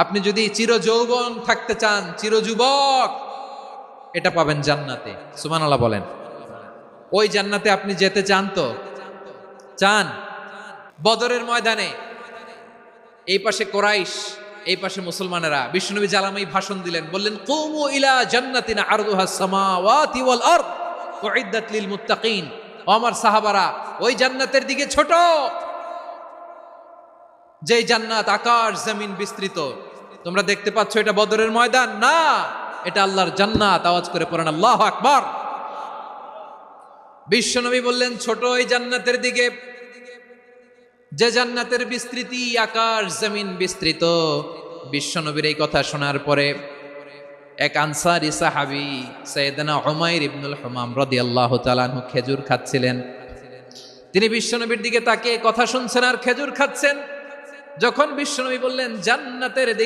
আপনি যদি চির যৌবন থাকতে চান, চির যুবক, এটা পাবেন জান্নাতে। সুবহানাল্লাহ বলেন। ওই জান্নাতে আপনি যেতে চান তো? চান? বদরের ময়দানে এই পাশে কোরাইশ, এই পাশে মুসলমানেরা, বিশ্বনবী জালামাই ভাষণ দিলেন, বললেন কুমু ইলা জান্নাতিন আরদুহাস সামাওয়াতি ওয়াল আরদ উইদ্দাত লিল মুত্তাকিন। ও আমার সাহাবারা, ওই জান্নাতের দিকে ছোট, যেই জান্নাত আকাশ জমিন বিস্তৃত। তোমরা দেখতে পাচ্ছ এটা বদরের ময়দান না, এটা আল্লাহর জান্নাত। আওয়াজ করে পড়েন আল্লাহু আকবার। বিশ্বনবী বললেন ছোট ওই জান্নাতের দিকে, যে জান্নাতের বিস্তৃতি আকাশ জমিন বিস্তৃত। বিশ্বনবীর এই কথা শোনার পরে এক আনসারী সাহাবী সাইয়েদনা উমাইর ইবনুল হুমাম রাদিয়াল্লাহু তাআলা আনহু খেজুর খাচ্ছিলেন। তিনি বিশ্বনবীর দিকে তাকিয়ে কথা শুনছেন আর খেজুর খাচ্ছেন। যখন বিশ্বনবী বললেন জান্নাতের দিকে